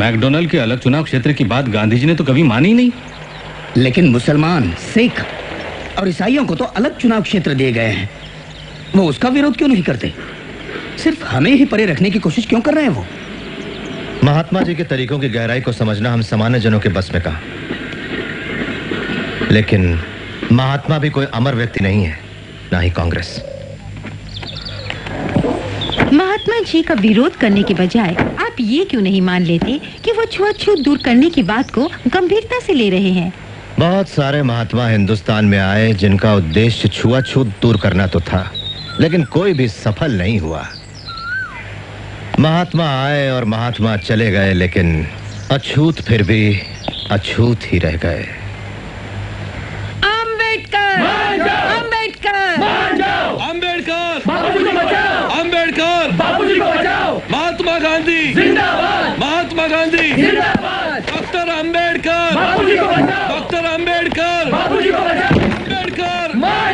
McDonald के अलग चुनाव क्षेत्र की बात गांधी जी ने तो कभी मानी नहीं। लेकिन मुसलमान, सिख और ईसाइयों को तो अलग चुनाव क्षेत्र दिए गए हैं। वो उसका विरोध क्यों नहीं करते? सिर्फ हमें ही परे रखने की कोशिश क्यों कर रहे हैं वो? महात्मा जी के तरीकों की गहराई को समझना हम सामान्य जनों के बस में कहा। लेकिन महात्मा भी कोई अमर व्यक्ति नहीं है, ना ही कांग्रेस। महात्मा जी का विरोध करने के बजाय आप ये क्यों नहीं मान लेते कि वो छुआछूत दूर करने की बात को गंभीरता से ले रहे हैं? बहुत सारे महात्मा हिंदुस्तान में आए जिनका उद्देश्य छुआछूत दूर करना तो था, लेकिन कोई भी सफल नहीं हुआ। महात्मा आए और महात्मा चले गए, लेकिन अछूत फिर भी अछूत ही रह गए। अंबेडकर, अंबेडकर, अंबेडकर, बापूजी को बचाओ, अंबेडकर, बापूजी को बचाओ, महात्मा गांधी जिंदाबाद, महात्मा गांधी जिंदाबाद, डॉक्टर अंबेडकर, बापूजी को बचाओ, डॉक्टर अंबेडकर, बापूजी को बचाओ, अंबेडकर।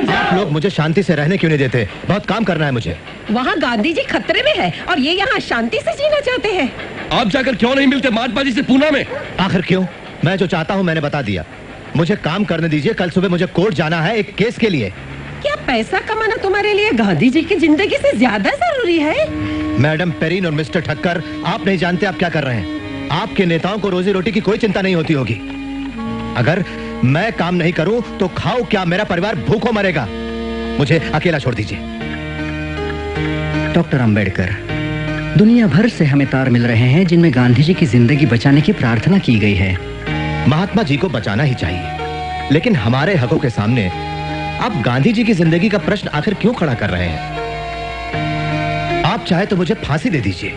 आप लोग मुझे शांति से रहने क्यों नहीं देते? बहुत काम करना है मुझे। वहाँ गांधी जी खतरे में है और ये यहाँ शांति से जीना चाहते हैं। आप जाकर क्यों नहीं मिलते महात्मा जी से पूना में? आखिर क्यों? मैं जो चाहता हूँ मैंने बता दिया। मुझे काम करने दीजिए। कल सुबह मुझे कोर्ट जाना है एक केस के लिए। क्या पैसा कमाना तुम्हारे लिए गांधी जी की जिंदगी से ज्यादा जरूरी है? मैडम पेरीन और मिस्टर ठक्कर, आप नहीं जानते आप क्या कर रहे हैं। आपके नेताओं को रोजी रोटी की कोई चिंता नहीं होती होगी। अगर मैं काम नहीं करूं तो खाओ क्या, मेरा परिवार भूखों मरेगा। मुझे अकेला छोड़ दीजिए। डॉक्टर अंबेडकर, दुनिया भर से हमें तार मिल रहे हैं जिनमें गांधी जी की जिंदगी बचाने की प्रार्थना की गई है। महात्मा जी को बचाना ही चाहिए, लेकिन हमारे हकों के सामने आप गांधी जी की जिंदगी का प्रश्न आखिर क्यों खड़ा कर रहे हैं? आप चाहे तो मुझे फांसी दे दीजिए,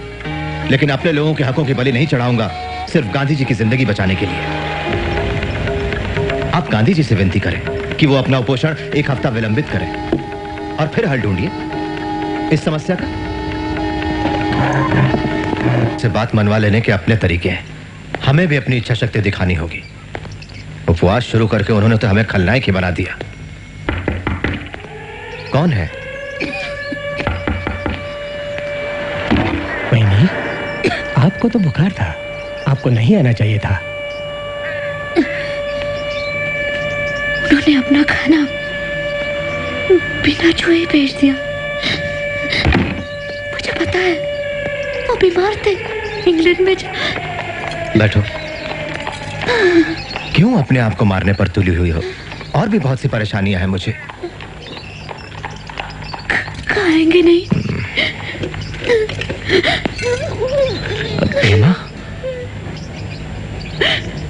लेकिन अपने लोगों के हकों की बलि नहीं चढ़ाऊंगा सिर्फ गांधी जी की जिंदगी बचाने के लिए। आप गांधी जी से विनती करें कि वो अपना उपोषण एक हफ्ता विलंबित करें और फिर हल ढूंढिए इस समस्या का। से बात मनवा लेने के अपने तरीके हैं, हमें भी अपनी इच्छा शक्ति दिखानी होगी। उपवास शुरू करके उन्होंने तो हमें खलनायक ही बना दिया। कौन है? नहीं, आपको तो बुखार था, आपको नहीं आना चाहिए था। उन्होंने अपना खाना बिना छुए भेज दिया। मुझे पता है, वो बीमार थे, इंग्लैंड में। बैठो। क्यों अपने आप को मारने पर तुली हुई हो? और भी बहुत सी परेशानियां हैं मुझे। खाएंगे नहीं? एमा,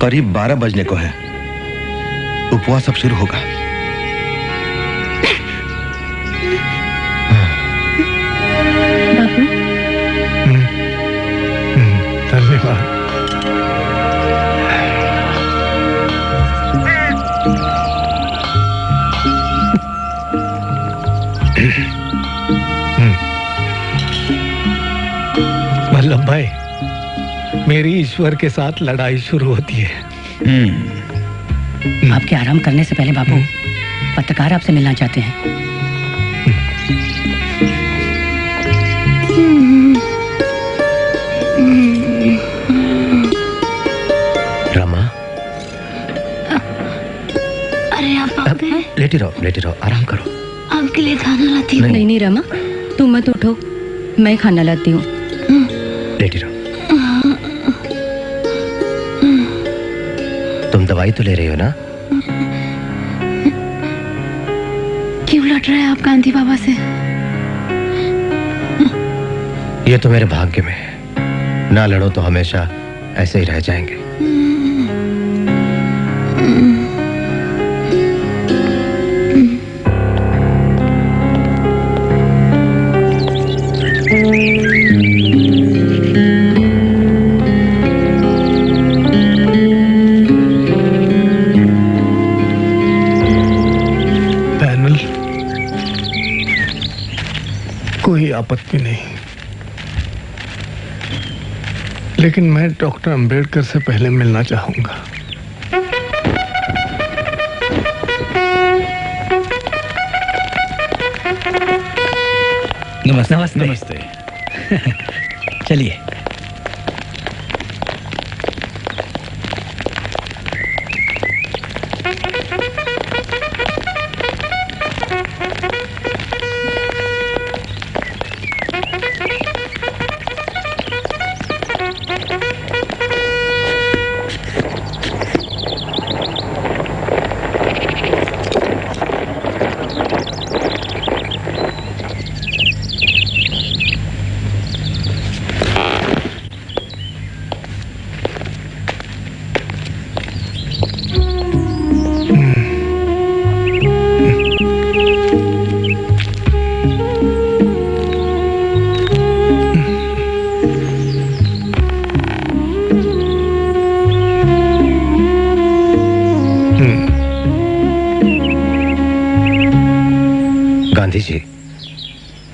करीब 12 बजने को है, उपवास अब शुरू होगा। बाबू, धन्यवाद। वल्लभ भाई, मेरी ईश्वर के साथ लड़ाई शुरू होती है। आपके आराम करने से पहले बाबू, पत्रकार आपसे मिलना चाहते हैं। रमा, अरे आप बाबू हैं? लेटी रहो, आराम करो। आपके लिए खाना लाती हूँ। नहीं रमा, तुम मत उठो, मैं खाना लाती हूँ। लेटी रहो। तुम दवाई तो ले रही हो ना? क्यों लड़ रहे हैं आप गांधी बाबा से? ये तो मेरे भाग्य में है। ना लड़ो तो हमेशा ऐसे ही रह जाएंगे। कोई आपत्ति नहीं, लेकिन मैं डॉक्टर अंबेडकर से पहले मिलना चाहूंगा। नमस्ते। नमस्ते। चलिए।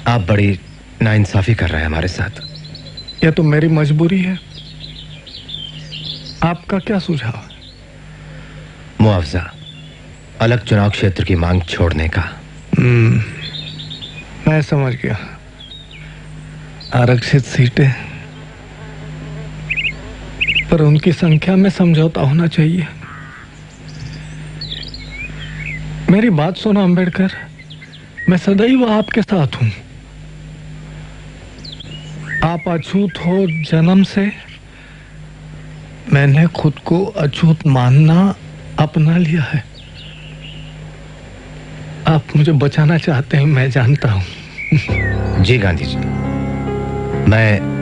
आप बड़ी नाइंसाफी कर रहे हैं हमारे साथ। यह तो मेरी मजबूरी है। आपका क्या सुझाव? मुआवजा, अलग चुनाव क्षेत्र की मांग छोड़ने का। मैं समझ गया। आरक्षित सीटें, पर उनकी संख्या में समझौता होना चाहिए। मेरी बात सुनो अंबेडकर, मैं सदैव आपके साथ हूं। आप अछूत हो जन्म से, मैंने खुद को अछूत मानना अपना लिया है। आप मुझे बचाना चाहते हैं, मैं जानता हूं। जी गांधी जी, मैं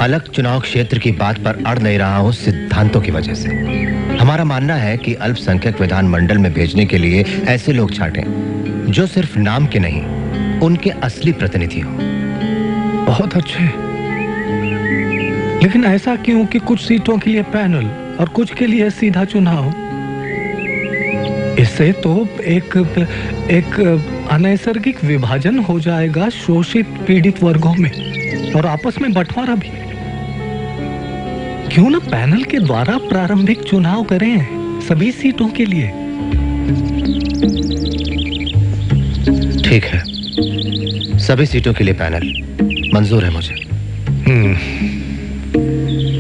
अलग चुनाव क्षेत्र की बात पर अड़ नहीं रहा हूं सिद्धांतों की वजह से। हमारा मानना है कि अल्पसंख्यक विधानमंडल में भेजने के लिए ऐसे लोग छांटें जो सिर्फ नाम के नहीं, उनके असली प्रतिनिधि हो। बहुत अच्छे, लेकिन ऐसा क्यों कि कुछ सीटों के लिए पैनल और कुछ के लिए सीधा चुनाव? इससे तो एक अनैसर्गिक विभाजन हो जाएगा शोषित पीड़ित वर्गों में, और आपस में बंटवारा भी। क्यों ना पैनल के द्वारा प्रारंभिक चुनाव करें सभी सीटों के लिए? ठीक है, सभी सीटों के लिए पैनल मंजूर है मुझे।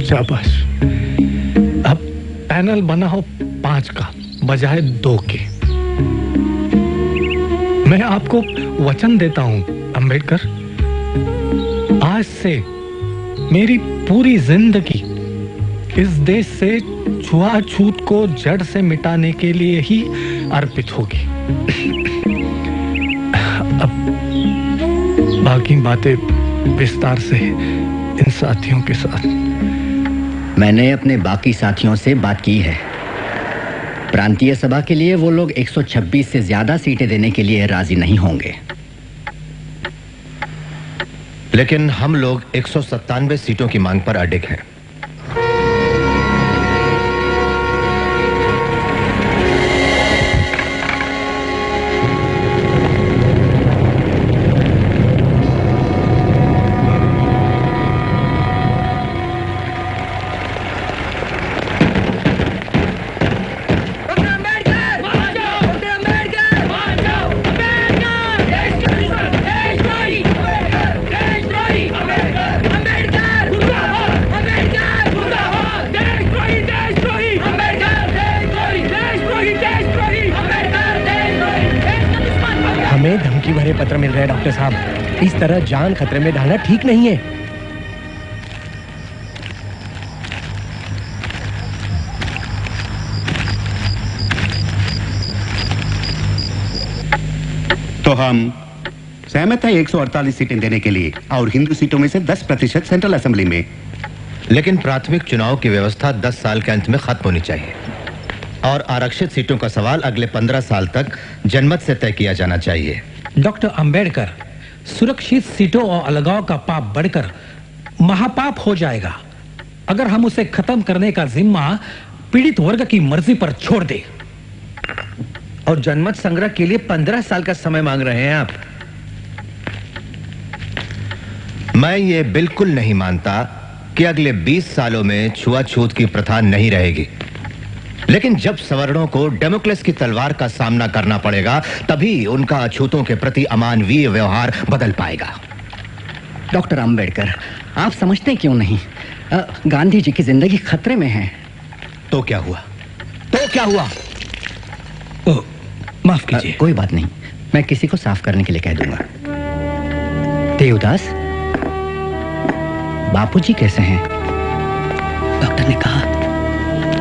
शाबाश। अब पैनल बना हो 5 का बजाय 2 के। मैं आपको वचन देता हूं अंबेडकर, आज से मेरी पूरी जिंदगी इस देश से छुआछूत को जड़ से मिटाने के लिए ही अर्पित होगी। अब बाकी बातें विस्तार से इन साथियों के साथ। मैंने अपने बाकी साथियों से बात की है। प्रांतीय सभा के लिए वो लोग 126 से ज्यादा सीटें देने के लिए राजी नहीं होंगे, लेकिन हम लोग 197 सीटों की मांग पर अडिग हैं। हमें धमकी भरे पत्र मिल रहे हैं डॉक्टर साहब। इस तरह जान खतरे में डालना ठीक नहीं है। तो हम सहमत है 148 सीटें देने के लिए, और हिंदू सीटों में से 10% सेंट्रल असेंबली में। लेकिन प्राथमिक चुनाव की व्यवस्था 10 साल के अंत में खत्म होनी चाहिए, और आरक्षित सीटों का सवाल अगले 15 साल तक जनमत से तय किया जाना चाहिए। डॉक्टर अंबेडकर, सुरक्षित सीटों और अलगाव का पाप बढ़कर महापाप हो जाएगा अगर हम उसे खत्म करने का जिम्मा पीड़ित वर्ग की मर्जी पर छोड़ दे। और जनमत संग्रह के लिए 15 साल का समय मांग रहे हैं आप। मैं ये बिल्कुल नहीं मानता कि अगले 20 सालों में छुआछूत की प्रथा नहीं रहेगी, लेकिन जब सवर्णों को डेमोक्रेसी की तलवार का सामना करना पड़ेगा, तभी उनका अछूतों के प्रति अमानवीय व्यवहार बदल पाएगा। डॉक्टर अंबेडकर, आप समझते क्यों नहीं? गांधी जी की जिंदगी खतरे में है। तो क्या हुआ? तो क्या हुआ? माफ कीजिए। कोई बात नहीं, मैं किसी को साफ करने के लिए कह दूंगा। देवदास, बापूजी कैसे हैं? डॉक्टर ने कहा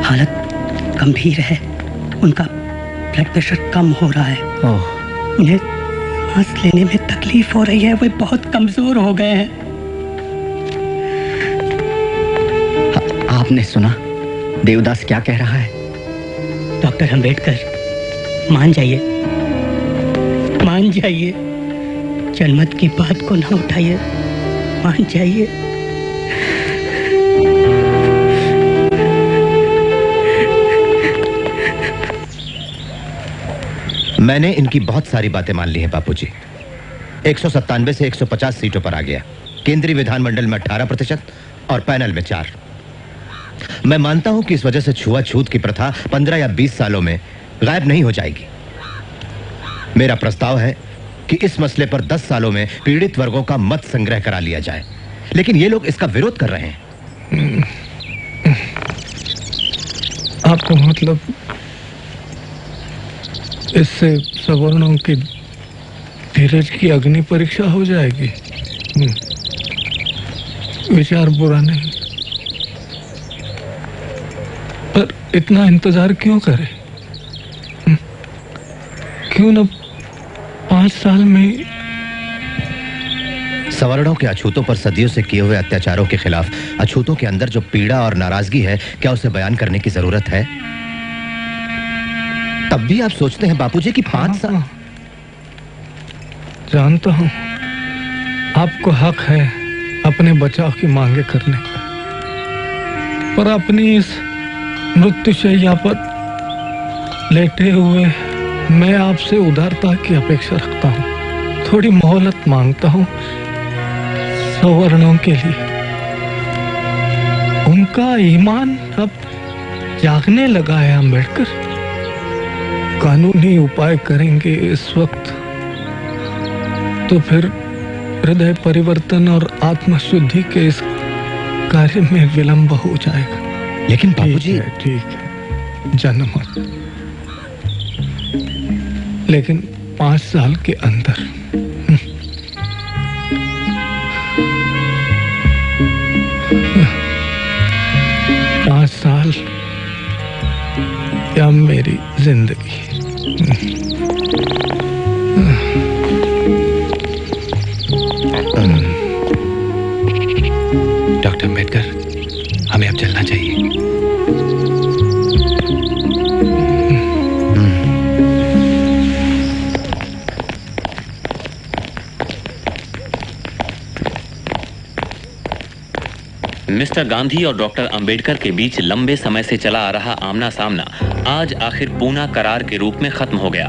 हालत गंभीर है, उनका ब्लड प्रेशर कम हो रहा है। उन्हें सांस लेने में तकलीफ हो रही है, वे बहुत कमजोर हो गए हैं। आपने सुना देवदास क्या कह रहा है? डॉक्टर अंबेडकर, मान जाइए, मान जाइए, जनमत की बात को ना उठाइए, मान जाइए। मैंने इनकी बहुत सारी बातें मान ली हैं बापूजी, 197 से 150 सीटों पर आ गया। केंद्रीय विधानमंडल में 18% और पैनल में 4। मैं मानता हूं कि इस वजह से छुआछूत की प्रथा 15 या 20 सालों में गायब नहीं हो जाएगी। मेरा प्रस्ताव है कि इस मसले पर 10 सालों में पीड़ित वर्गों का मत संग्रह करा लिया जाए, लेकिन ये लोग इसका विरोध कर रहे हैं। आपका मतलब इससे सवर्णों की धीरज की अग्नि परीक्षा हो जाएगी? विचार बुरा नहीं, पर इतना इंतजार क्यों करें? क्यों न 5 साल में? सवर्णों के अछूतों पर सदियों से किए हुए अत्याचारों के खिलाफ अछूतों के अंदर जो पीड़ा और नाराजगी है, क्या उसे बयान करने की जरूरत है? तब भी आप सोचते हैं बापूजी कि 5 साल? जानता हूं आपको हक है अपने बचाव की मांगे करने का, पर अपनी इस मृत्युशैया पर लेटे हुए मैं आपसे उदारता की अपेक्षा रखता हूं। थोड़ी मोहलत मांगता हूं सवर्णों के लिए। उनका ईमान अब जागने लगा है अंबेडकर। कानूनी उपाय करेंगे इस वक्त तो फिर हृदय परिवर्तन और आत्मशुद्धि के इस कार्य में विलंब हो जाएगा। लेकिन बाबूजी, ठीक है जनमत, लेकिन 5 साल के अंदर। 5 साल या मेरी जिंदगी। डॉक्टर अम्बेडकर, हमें अब चलना चाहिए। मिस्टर गांधी और डॉक्टर अंबेडकर के बीच लंबे समय से चला आ रहा आमना सामना आज आखिर पूना करार के रूप में खत्म हो गया।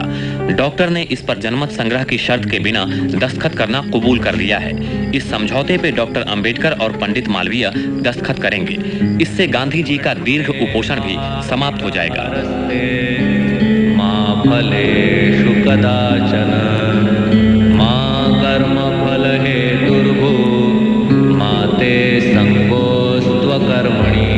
डॉक्टर ने इस पर जनमत संग्रह की शर्त के बिना दस्तखत करना कबूल कर लिया है। इस समझौते पे डॉक्टर अंबेडकर और पंडित मालवीय दस्तखत करेंगे। इससे गांधी जी का दीर्घ कुपोषण भी समाप्त हो जाएगा। मां फलेषु कदाचन मां कर्म फल हेतुर्भू माते संगोस्त्वकर्मणि।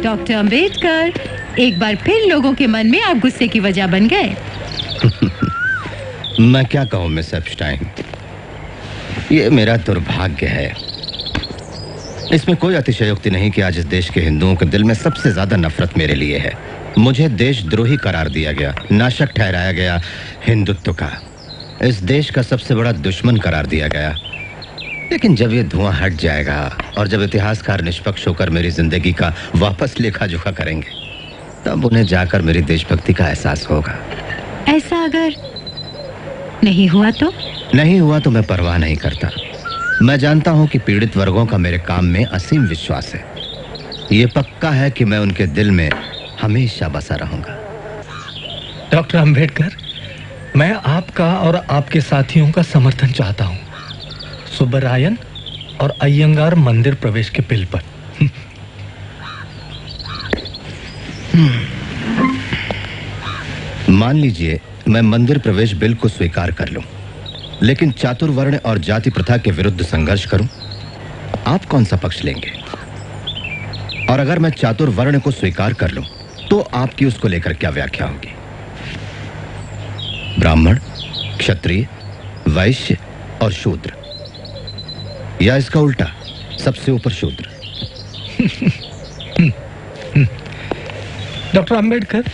डॉक्टर अंबेडकर, एक बार फिर लोगों के मन में आप गुस्से की वजह बन गए। मैं क्या कहूं मिस एप्स्टाइन, ये मेरा दुर्भाग्य है। इसमें कोई अतिशयोक्ति नहीं कि आज इस देश के हिंदुओं के दिल में सबसे ज्यादा नफरत मेरे लिए है। मुझे देशद्रोही करार दिया गया, नाशक ठहराया गया हिंदुत्व का, इस देश का सबसे बड़ा दुश्मन करार दिया गया। लेकिन जब ये धुआं हट जाएगा और जब इतिहासकार निष्पक्ष होकर मेरी जिंदगी का वापस लेखा जोखा करेंगे, तब उन्हें जाकर मेरी देशभक्ति का एहसास होगा। ऐसा अगर नहीं हुआ तो? नहीं हुआ तो मैं परवाह नहीं करता। मैं जानता हूं कि पीड़ित वर्गों का मेरे काम में असीम विश्वास है। ये पक्का है कि मैं उनके दिल में हमेशा बसा रहूंगा। डॉक्टर अंबेडकर, मैं आपका और आपके साथियों का समर्थन चाहता हूं सुब्बरायन और अय्यंगार मंदिर प्रवेश के बिल पर। मान लीजिए मैं मंदिर प्रवेश बिल को स्वीकार कर लूं, लेकिन चातुर्वर्ण और जाति प्रथा के विरुद्ध संघर्ष करूं, आप कौन सा पक्ष लेंगे? और अगर मैं चातुर्वर्ण को स्वीकार कर लूं, तो आपकी उसको लेकर क्या व्याख्या होगी? ब्राह्मण, क्षत्रिय, वैश्य और शूद्र, या इसका उल्टा, सबसे ऊपर शूद्र? डॉक्टर अंबेडकर,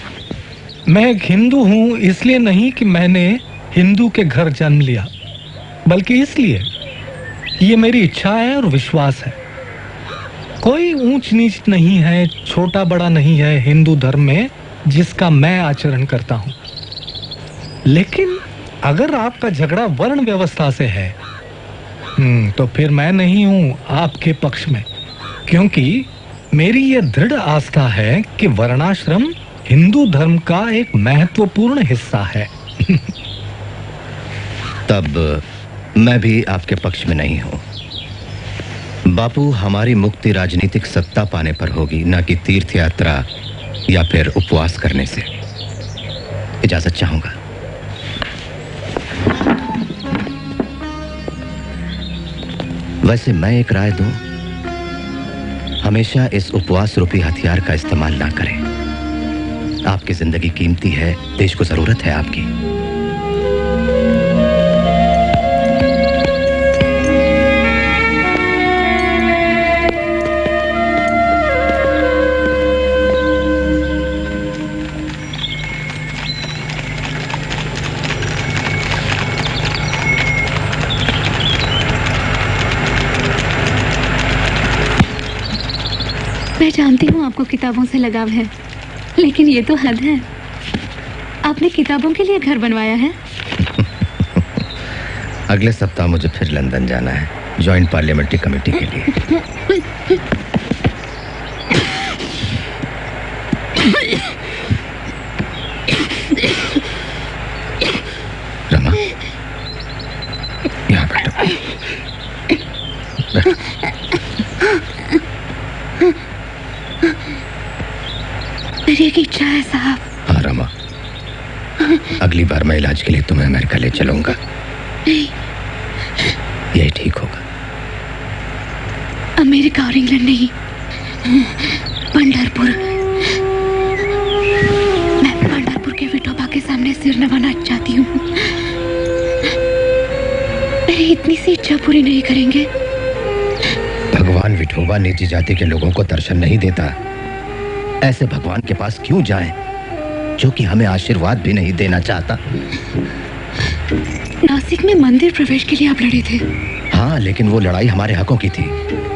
मैं एक हिंदू हूं इसलिए नहीं कि मैंने हिंदू के घर जन्म लिया, बल्कि इसलिए ये मेरी इच्छा है और विश्वास है। कोई ऊंच नीच नहीं है, छोटा बड़ा नहीं है हिंदू धर्म में जिसका मैं आचरण करता हूं। लेकिन अगर आपका झगड़ा वर्ण व्यवस्था से है, तो फिर मैं नहीं हूं आपके पक्ष में, क्योंकि मेरी यह दृढ़ आस्था है कि वर्णाश्रम हिंदू धर्म का एक महत्वपूर्ण हिस्सा है। तब मैं भी आपके पक्ष में नहीं हूं। बापू, हमारी मुक्ति राजनीतिक सत्ता पाने पर होगी, ना कि तीर्थ यात्रा या फिर उपवास करने से। इजाजत चाहूंगा। वैसे मैं एक राय दूं, हमेशा इस उपवास रूपी हथियार का इस्तेमाल ना करें। आपकी जिंदगी कीमती है, देश को जरूरत है आपकी। मैं जानती हूँ आपको किताबों से लगाव है, लेकिन ये तो हद है। आपने किताबों के लिए घर बनवाया है? अगले सप्ताह मुझे फिर लंदन जाना है, जॉइंट पार्लियामेंट्री कमेटी के लिए। रमा, यहाँ बैठो। मेरी एक इच्छा है साहब। हाँ रमा, अगली बार मैं इलाज के लिए तुम्हें अमेरिका ले चलूंगा। नहीं, यही ठीक होगा। अमेरिका और इंग्लैंड नहीं, पंढरपुर। मैं पंढरपुर के विठोबा के सामने सिर नवाना चाहती हूँ। मेरी इतनी सी इच्छा पूरी नहीं करेंगे? भगवान विठोबा निजी जाति के लोगों को दर्शन नहीं देता। ऐसे भगवान के पास क्यों जाएं, जो कि हमें आशीर्वाद भी नहीं देना चाहता? नासिक में मंदिर प्रवेश के लिए आप लड़े थे। हाँ, लेकिन वो लड़ाई हमारे हकों की थी,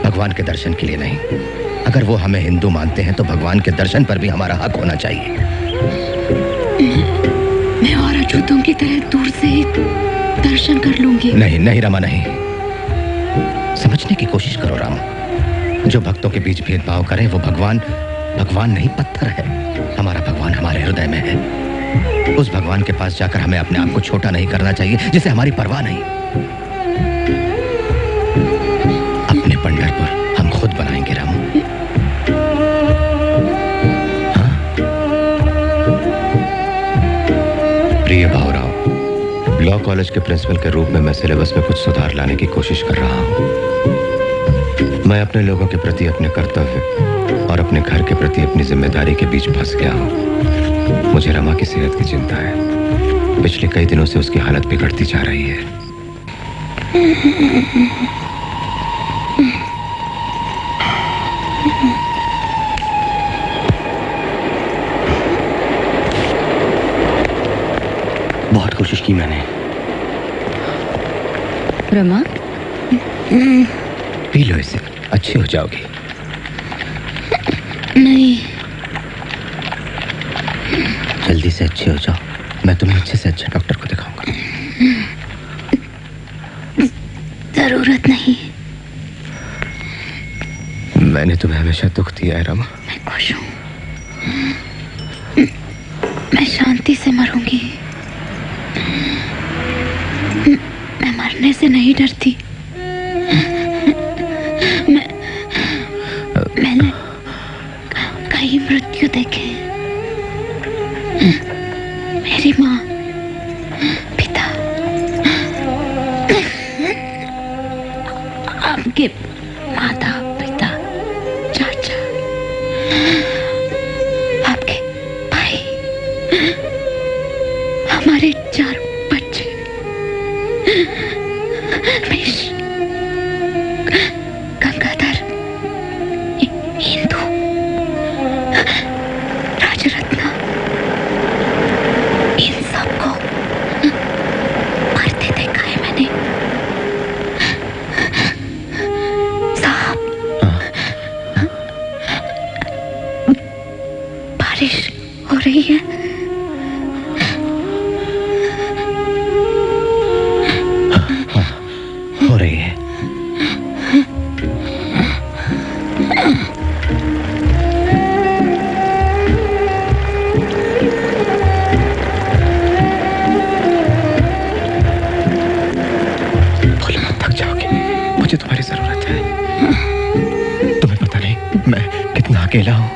भगवान के दर्शन के लिए नहीं। अगर वो हमें हिंदू मानते हैं तो भगवान के दर्शन पर भी हमारा हक होना चाहिए। मैं और अछूतों की तरह दूर से ही दर्शन कर लूंगी। नहीं नहीं रमा, नहीं। समझने की कोशिश करो राम। जो भक्तों के बीच भेदभाव करे वो भगवान नहीं, पत्थर है। हमारा भगवान हमारे हृदय में है। उस भगवान के पास जाकर हमें अपने आप को छोटा नहीं करना चाहिए, जिसे हमारी परवाह नहीं। अपने पंढरपुर हम खुद बनाएंगे रामू। हाँ? प्रिय भावराव, लॉ कॉलेज के प्रिंसिपल के रूप में मैं सिलेबस में कुछ सुधार लाने की कोशिश कर रहा हूँ। मैं अपने लोगों के प्रति अपने कर्तव्य और अपने घर के प्रति अपनी जिम्मेदारी के बीच फंस गया हूँ। मुझे रमा की सेहत की चिंता है। पिछले कई दिनों से उसकी हालत बिगड़ती जा रही है। बहुत कोशिश की मैंने। रमा, पी लो इसे, अच्छी हो जाओगी। नहीं, जल्दी से अच्छे हो जाओ, मैं तुम्हें अच्छे से अच्छे डॉक्टर को दिखाऊंगा। जरूरत नहीं। मैंने तुम्हें हमेशा दुख दिया है रमा। मैं खुश हूँ। मैं शांति से मरूंगी। मैं मरने से नहीं डरती। मैंने कई मृत्यु देखे। मेरी माँ, पिता, आपके माता पिता, चाचा, आपके भाई, हमारे 4 बच्चे, रमेश, गंगाधर, इंदु, राजरत्ना, इन सबको मरते देखा है मैंने। साहब, बारिश हो रही है। हो रही है। थोड़ी बहुत थक जाओगे, मुझे तुम्हारी जरूरत है। तुम्हें पता नहीं मैं कितना अकेला हूं।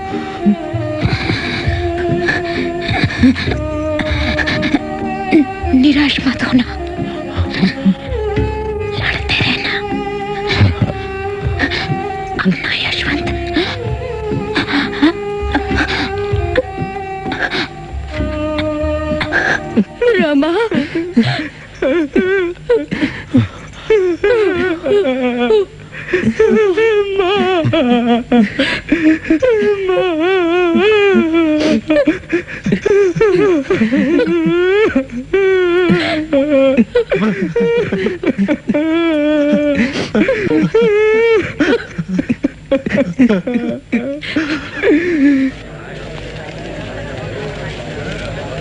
निराश मत होना, लड़ते रहना। अपना यशवंत। रमा,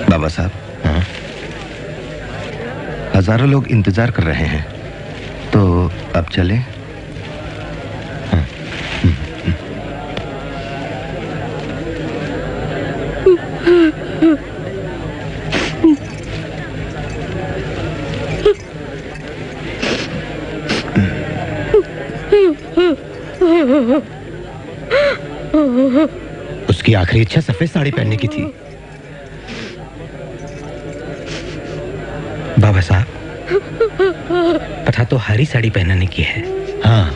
बाबा साहब, हजारों लोग इंतजार कर रहे हैं, तो अब चलें? उसकी आखिरी इच्छा सफेद साड़ी पहनने की थी। बाबा साहब, पता तो हरी साड़ी पहनने की है। हाँ,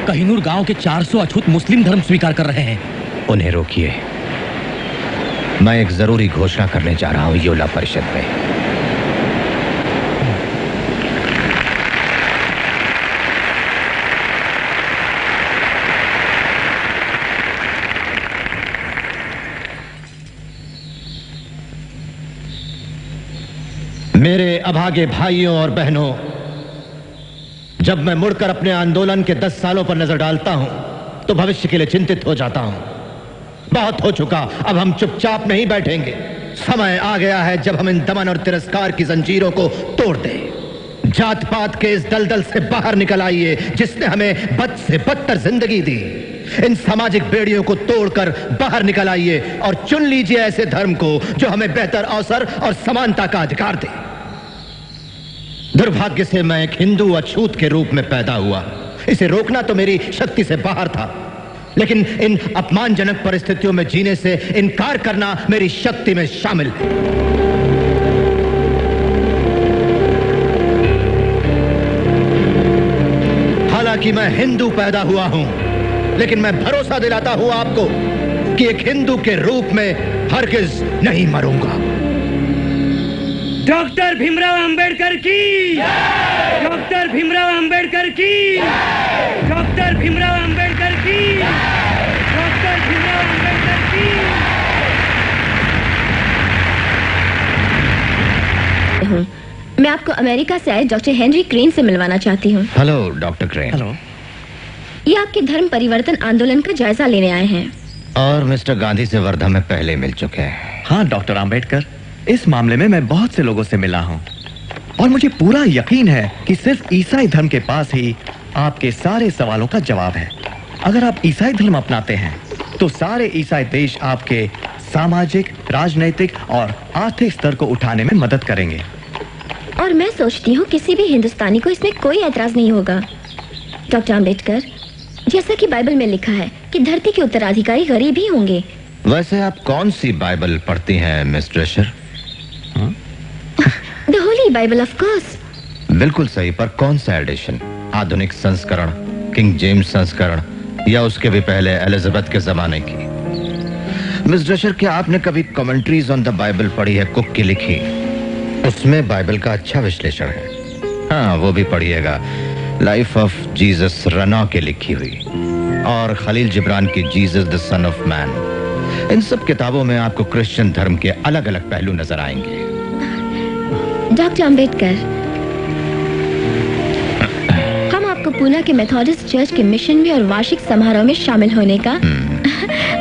कहिनूर गांव के 400 अछूत मुस्लिम धर्म स्वीकार कर रहे हैं। उन्हें रोकिए। मैं एक जरूरी घोषणा करने जा रहा हूं योला परिषद में। मेरे अभागे भाइयों और बहनों, जब मैं मुड़कर अपने आंदोलन के 10 सालों पर नजर डालता हूं तो भविष्य के लिए चिंतित हो जाता हूं। बहुत हो चुका, अब हम चुपचाप नहीं बैठेंगे। समय आ गया है जब हम इन दमन और तिरस्कार की जंजीरों को तोड़ दें। जात पात के इस दलदल से बाहर निकल आइए जिसने हमें बद से बदतर जिंदगी दी। इन सामाजिक बेड़ियों को तोड़कर बाहर निकल आइए और चुन लीजिए ऐसे धर्म को जो हमें बेहतर अवसर और समानता का अधिकार दे। दुर्भाग्य से मैं एक हिंदू अछूत के रूप में पैदा हुआ। इसे रोकना तो मेरी शक्ति से बाहर था, लेकिन इन अपमानजनक परिस्थितियों में जीने से इनकार करना मेरी शक्ति में शामिल है। हालांकि मैं हिंदू पैदा हुआ हूं, लेकिन मैं भरोसा दिलाता हूं आपको कि एक हिंदू के रूप में हरगिज नहीं मरूंगा। डॉक्टर भीमराव अंबेडकर की, डॉक्टर भीमराव अंबेडकर की, डॉक्टर भीमराव अंबेडकर की, डॉक्टर भीमराव अंबेडकर की। मैं आपको अमेरिका से आए डॉक्टर हेनरी क्रेन से मिलवाना चाहती हूँ। Hello doctor crane. हेलो। ये आपके धर्म परिवर्तन आंदोलन का जायजा लेने आए हैं। और मिस्टर गांधी से वर्धा में पहले मिल चुके हैं। हाँ डॉक्टर अंबेडकर, इस मामले में मैं बहुत से लोगों से मिला हूँ। और मुझे पूरा यकीन है कि सिर्फ ईसाई धर्म के पास ही आपके सारे सवालों का जवाब है। अगर आप ईसाई धर्म अपनाते हैं तो सारे ईसाई देश आपके सामाजिक, राजनीतिक और आर्थिक स्तर को उठाने में मदद करेंगे। और मैं सोचती हूँ किसी भी हिंदुस्तानी को इसमें कोई ऐतराज नहीं होगा। डॉक्टर अम्बेडकर, जैसा कि बाइबल में लिखा है कि धरती के उत्तराधिकारी गरीब ही होंगे। वैसे आप कौन सी बाइबल पढ़ती हैं miss Drescher? The holy Bible, of course. बिल्कुल सही, पर कौन सा एडिशन? आधुनिक संस्करण, किंग जेम्स संस्करण, या उसके भी पहले एलिजाबेथ के जमाने की? मिस ड्रेशर, क्या आपने कभी कमेंट्रीज ऑन द बाइबल पढ़ी है, कुक की लिखी? उसमें बाइबल का अच्छा विश्लेषण है। हाँ, वो भी पढ़िएगा। लाइफ ऑफ जीसस रना के लिखी हुई, और खलील जिब्रान की Jesus the Son of Man. इन सब किताबों में आपको क्रिश्चियन धर्म के अलग अलग पहलू नजर आएंगे। डॉक्टर अम्बेडकर, हम आपको पूना के मेथोडिस्ट चर्च के मिशन में और वार्षिक समारोह में शामिल होने का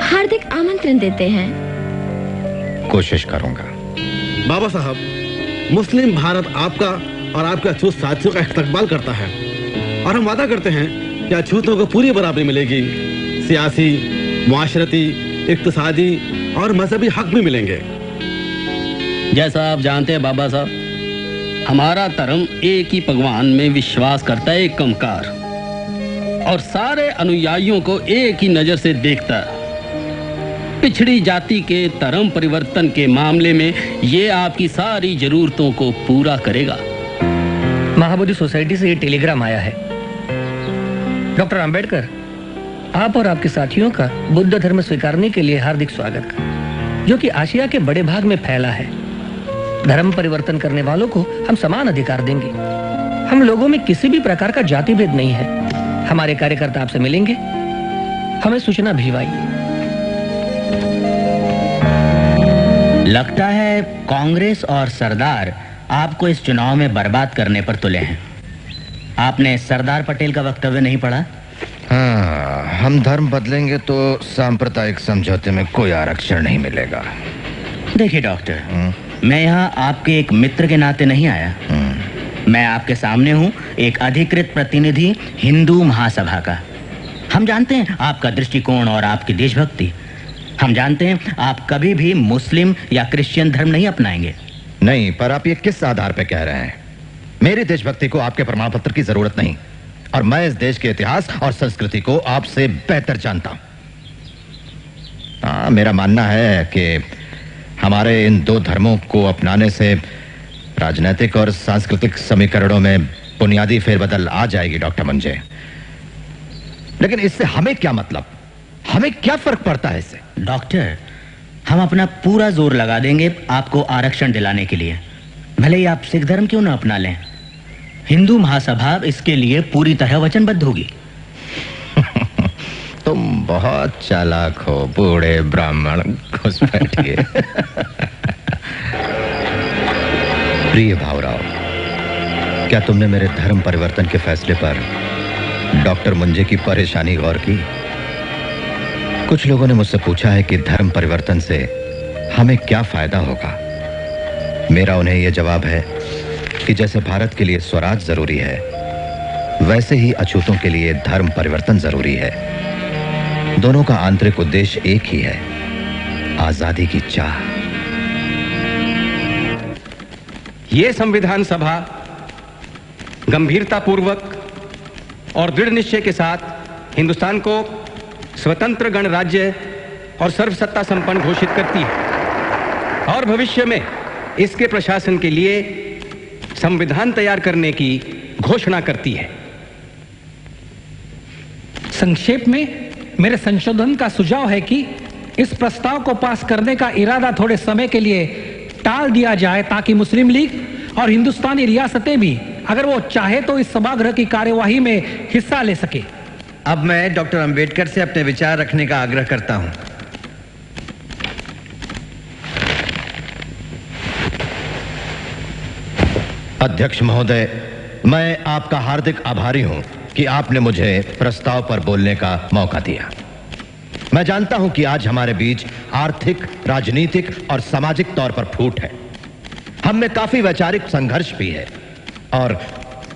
हार्दिक आमंत्रण देते हैं। कोशिश करूंगा। बाबा साहब, मुस्लिम भारत आपका और आपके अछूत साथियों का इस्तकबाल करता है, और हम वादा करते हैं कि अछूतों को पूरी बराबरी मिलेगी। सियासी, मुआशरती, इक्तिसादी और मजहबी हक भी मिलेंगे। जैसा आप जानते हैं बाबा साहब, हमारा धर्म एक ही भगवान में विश्वास करता है, एक कंकार, और सारे अनुयायियों को एक ही नजर से देखता है। पिछड़ी जाति के धर्म परिवर्तन के मामले में ये आपकी सारी जरूरतों को पूरा करेगा। महाबोधि सोसाइटी से ये टेलीग्राम आया है। डॉक्टर अंबेडकर, आप और आपके साथियों का बुद्ध धर्म स्वीकारने के लिए हार्दिक स्वागत, जो कि आशिया के बड़े भाग में फैला है। धर्म परिवर्तन करने वालों को हम समान अधिकार देंगे। हम लोगों में किसी भी प्रकार का जाति भेद नहीं है। हमारे कार्यकर्ता आपसे मिलेंगे, हमें सूचना भिजवाइए। लगता है कांग्रेस और सरदार आपको इस चुनाव में बर्बाद करने पर तुले हैं। आपने सरदार पटेल का वक्तव्य नहीं पढ़ा? हाँ, हम धर्म बदलेंगे तो सांप्रदायिक समझौते में कोई आरक्षण नहीं मिलेगा। देखिए डॉक्टर, मैं यहाँ आपके एक मित्र के नाते नहीं आया। मैं आपके सामने हूँ एक अधिकृत प्रतिनिधि हिंदू महासभा का। हम जानते हैं आपका दृष्टिकोण और आपकी देशभक्ति। हम जानते हैं आप कभी भी मुस्लिम या क्रिश्चियन धर्म नहीं अपनाएंगे। नहीं, पर आप ये किस आधार पर कह रहे हैं? मेरी देशभक्ति को आपके प्रमाण पत्र की जरूरत नहीं, और मैं इस देश के इतिहास और संस्कृति को आपसे बेहतर जानता हूं। मेरा मानना है कि हमारे इन दो धर्मों को अपनाने से राजनीतिक और सांस्कृतिक समीकरणों में बुनियादी फेरबदल आ जाएगी डॉक्टर मंजे। लेकिन इससे हमें क्या मतलब? हमें क्या फर्क पड़ता है इससे? डॉक्टर, हम अपना पूरा जोर लगा देंगे आपको आरक्षण दिलाने के लिए, भले ही आप सिख धर्म क्यों ना अपना लें। हिंदू महासभा इसके लिए पूरी तरह वचनबद्ध होगी। तुम बहुत चालाक हो बूढ़े ब्राह्मण, घुस बैठिए। प्रिय भावराव, क्या तुमने मेरे धर्म परिवर्तन के फैसले पर डॉक्टर मुंजे की परेशानी गौर की? कुछ लोगों ने मुझसे पूछा है कि धर्म परिवर्तन से हमें क्या फायदा होगा। मेरा उन्हें यह जवाब है कि जैसे भारत के लिए स्वराज जरूरी है, वैसे ही अछूतों के लिए धर्म परिवर्तन जरूरी है। दोनों का आंतरिक उद्देश्य एक ही है, आजादी की चाह। ये संविधान सभा गंभीरतापूर्वक और दृढ़ निश्चय के साथ हिंदुस्तान को स्वतंत्र गणराज्य और सर्वसत्ता संपन्न घोषित करती है, और भविष्य में इसके प्रशासन के लिए संविधान तैयार करने की घोषणा करती है। संक्षेप में मेरे संशोधन का सुझाव है कि इस प्रस्ताव को पास करने का इरादा थोड़े समय के लिए टाल दिया जाए, ताकि मुस्लिम लीग और हिंदुस्तानी रियासतें भी, अगर वो चाहे तो, इस सभागृह की कार्यवाही में हिस्सा ले सके। अब मैं डॉक्टर अंबेडकर से अपने विचार रखने का आग्रह करता हूं। अध्यक्ष महोदय, मैं आपका हार्दिक आभारी हूं कि आपने मुझे प्रस्ताव पर बोलने का मौका दिया। मैं जानता हूं कि आज हमारे बीच आर्थिक, राजनीतिक और सामाजिक तौर पर फूट है। हम में काफी वैचारिक संघर्ष भी है, और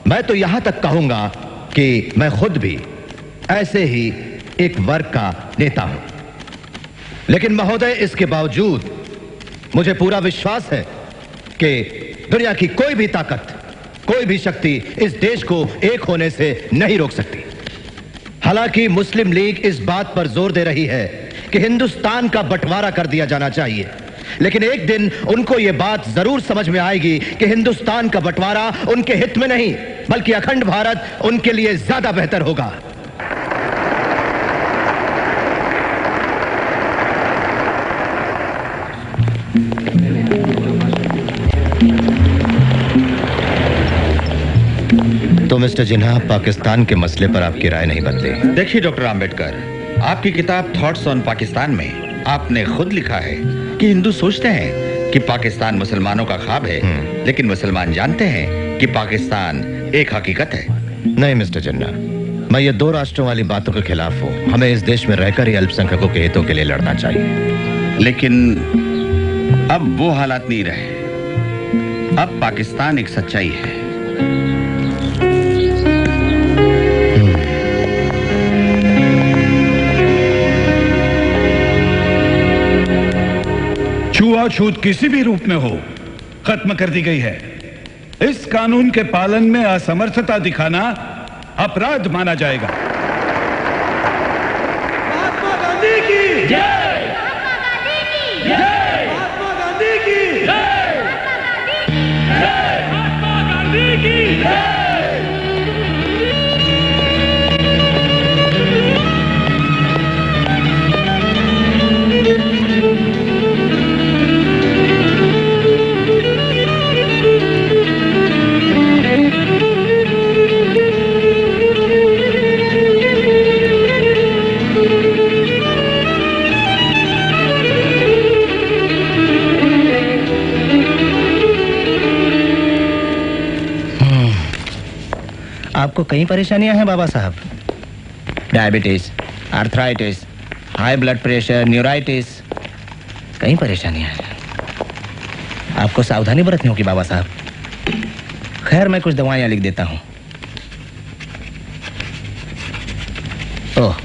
मैं तो यहां तक कहूंगा कि मैं खुद भी ऐसे ही एक वर्ग का नेता हूं। लेकिन महोदय, इसके बावजूद मुझे पूरा विश्वास है कि दुनिया की कोई भी ताकत, कोई भी शक्ति इस देश को एक होने से नहीं रोक सकती। हालांकि मुस्लिम लीग इस बात पर जोर दे रही है कि हिंदुस्तान का बंटवारा कर दिया जाना चाहिए, लेकिन एक दिन उनको यह बात जरूर समझ में आएगी कि हिंदुस्तान का बंटवारा उनके हित में नहीं, बल्कि अखंड भारत उनके लिए ज्यादा बेहतर होगा। तो मिस्टर जिन्हा, पाकिस्तान के मसले पर आपकी राय नहीं बदली। देखिए डॉक्टर आम्बेडकर, आपकी किताब थॉट्स ऑन पाकिस्तान में आपने खुद लिखा है कि हिंदू सोचते हैं कि पाकिस्तान मुसलमानों का ख्वाब है, लेकिन मुसलमान जानते हैं कि पाकिस्तान एक हकीकत है। नहीं मिस्टर जिन्ना, मैं ये दो राष्ट्रों वाली बातों के खिलाफ हूँ। हमें इस देश में रहकर ही अल्पसंख्यकों के हितों के लिए लड़ना चाहिए। लेकिन अब वो हालात नहीं रहे। अब पाकिस्तान एक सच्चाई है। छुआछूत किसी भी रूप में हो, खत्म कर दी गई है। इस कानून के पालन में असमर्थता दिखाना अपराध माना जाएगा। महात्मा गांधी की जय! महात्मा गांधी की जय! महात्मा गांधी की जय! महात्मा गांधी की जय! आपको कई परेशानियां हैं बाबा साहब। Diabetes, arthritis, high blood pressure, neuritis, कई परेशानियां हैं। आपको सावधानी बरतनी होगी बाबा साहब। खैर, मैं कुछ दवाइयां लिख देता हूं। ओह,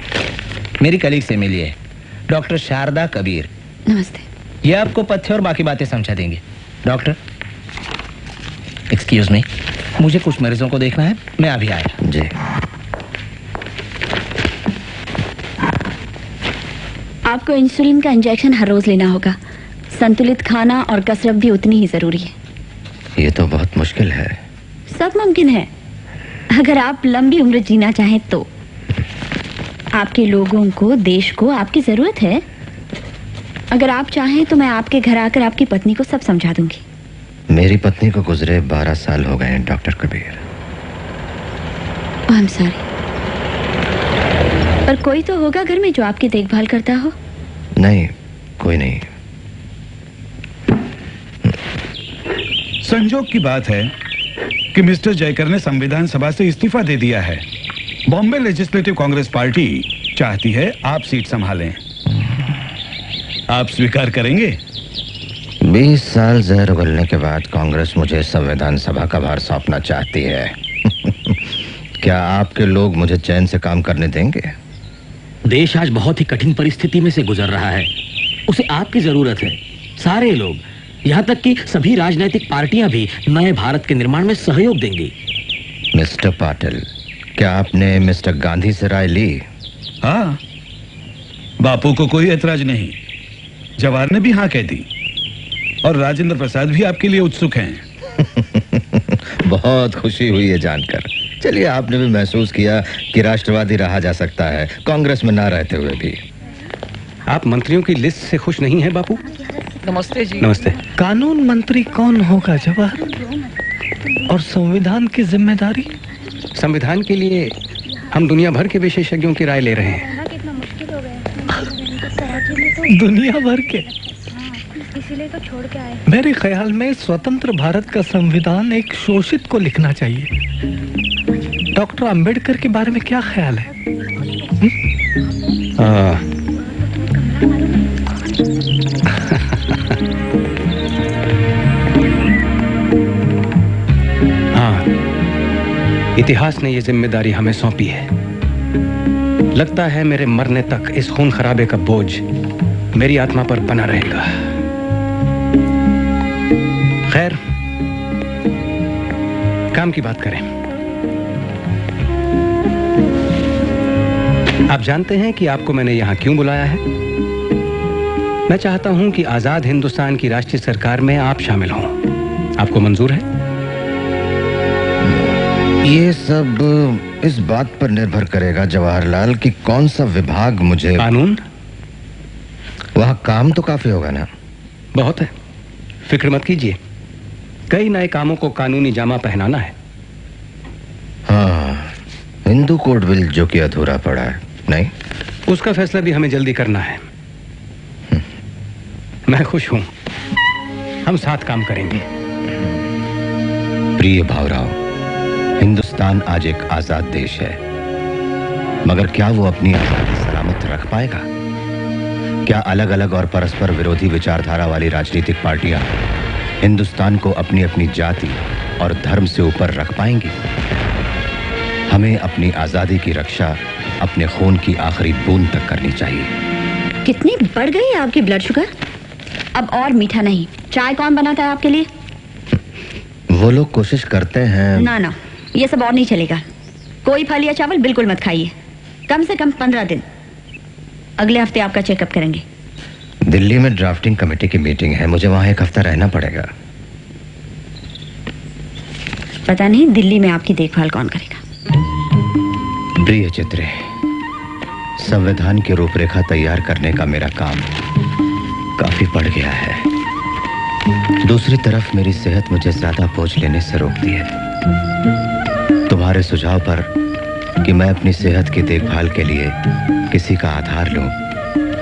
मेरी कलीग से मिलिए, डॉक्टर शारदा कबीर। नमस्ते। ये आपको पथ्य और बाकी बातें समझा देंगे। डॉक्टर, एक्सक्यूज मी, मुझे कुछ मरीजों को देखना है, मैं अभी आया। जी। आपको इंसुलिन का इंजेक्शन हर रोज लेना होगा। संतुलित खाना और कसरत भी उतनी ही जरूरी है। ये तो बहुत मुश्किल है। सब मुमकिन है, अगर आप लंबी उम्र जीना चाहें तो। आपके लोगों को, देश को आपकी जरूरत है। अगर आप चाहें तो मैं आपके घर आकर आपकी पत्नी को सब समझा दूंगी। मेरी पत्नी को गुजरे 12 साल हो गए हैं doctor Kabir. I am sorry. पर कोई तो होगा घर में जो आपकी देखभाल करता हो। नहीं, कोई नहीं। संजोग की बात है कि मिस्टर जयकर ने संविधान सभा से इस्तीफा दे दिया है। बॉम्बे लेजिस्लेटिव कांग्रेस पार्टी चाहती है आप सीट संभालें। आप स्वीकार करेंगे? 20 साल जहर उगलने के बाद कांग्रेस मुझे संविधान सभा का भार सौंपना चाहती है। क्या आपके लोग मुझे चैन से काम करने देंगे? देश आज बहुत ही कठिन परिस्थिति में से गुजर रहा है, उसे आपकी जरूरत है। सारे लोग, यहाँ तक कि सभी राजनीतिक पार्टियां भी नए भारत के निर्माण में सहयोग देंगी। मिस्टर पाटिल, क्या आपने मिस्टर गांधी से राय ली? हाँ, बापू को कोई ऐतराज नहीं। जवाहर ने भी हाँ कह दी और राजेंद्र प्रसाद भी आपके लिए उत्सुक हैं। बहुत खुशी हुई है जानकर। चलिए, आपने भी महसूस किया कि राष्ट्रवादी रहा जा सकता है कांग्रेस में ना रहते हुए भी। आप मंत्रियों की लिस्ट से खुश नहीं हैं बापू? नमस्ते जी। नमस्ते। कानून मंत्री कौन होगा जवाहर? और संविधान की जिम्मेदारी? संविधान के लिए हम दुनिया भर के विशेषज्ञों की राय ले रहे हैं। दुनिया भर के? इसीलिए तो छोड़ के आए। मेरे ख्याल में स्वतंत्र भारत का संविधान एक शोषित को लिखना चाहिए। डॉक्टर अंबेडकर के बारे में क्या ख्याल है? हाँ, इतिहास ने यह जिम्मेदारी हमें सौंपी है। लगता है मेरे मरने तक इस खून खराबे का बोझ मेरी आत्मा पर बना रहेगा। खैर, काम की बात करें। आप जानते हैं कि आपको मैंने यहां क्यों बुलाया है? मैं चाहता हूं कि आजाद हिंदुस्तान की राष्ट्रीय सरकार में आप शामिल हों। आपको मंजूर है? ये सब इस बात पर निर्भर करेगा जवाहरलाल कि कौन सा विभाग मुझे। कानून? वहां काम तो काफी होगा ना? बहुत है, फिक्र मत कीजिए। कई नए कामों को कानूनी जामा पहनाना है। हाँ, हिंदू कोड बिल जो कि अधूरा पड़ा है। नहीं, उसका फैसला भी हमें जल्दी करना है। मैं खुश हूं, हम साथ काम करेंगे। प्रिय भावराव, हिंदुस्तान आज एक आजाद देश है, मगर क्या वो अपनी आजादी सलामत रख पाएगा? क्या अलग अलग और परस्पर विरोधी विचारधारा वाली राजनीतिक पार्टियां हिंदुस्तान को अपनी अपनी जाति और धर्म से ऊपर रख पाएंगी? हमें अपनी आजादी की रक्षा अपने खून की आखिरी बूंद तक करनी चाहिए। कितनी बढ़ गई है आपकी ब्लड शुगर? अब और मीठा नहीं। चाय कौन बनाता है आपके लिए? वो लोग कोशिश करते हैं। ना ना, ये सब और नहीं चलेगा। कोई फल या चावल बिल्कुल मत खाइए, कम से कम 15 दिन। अगले हफ्ते आपका चेकअप करेंगे। दिल्ली में ड्राफ्टिंग कमेटी की मीटिंग है, मुझे वहां एक हफ्ता रहना पड़ेगा। पता नहीं दिल्ली में आपकी देखभाल कौन करेगा। प्रिय चित्रे, संविधान की रूपरेखा तैयार करने का मेरा काम काफी बढ़ गया है। दूसरी तरफ मेरी सेहत मुझे ज्यादा बोझ लेने से रोकती है। तुम्हारे सुझाव पर कि मैं अपनी सेहत की देखभाल के लिए किसी का आधार लूं,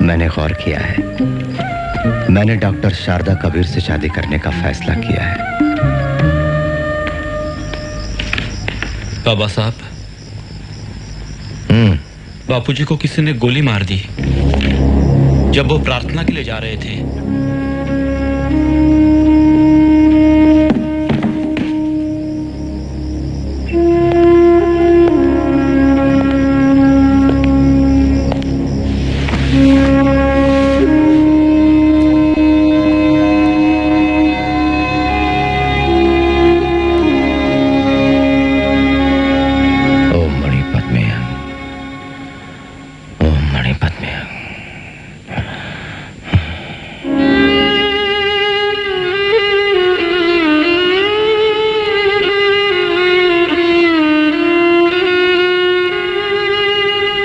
मैंने गौर किया है। मैंने डॉक्टर शारदा कबीर से शादी करने का फैसला किया है। बाबा साहब, बापूजी को किसी ने गोली मार दी जब वो प्रार्थना के लिए जा रहे थे।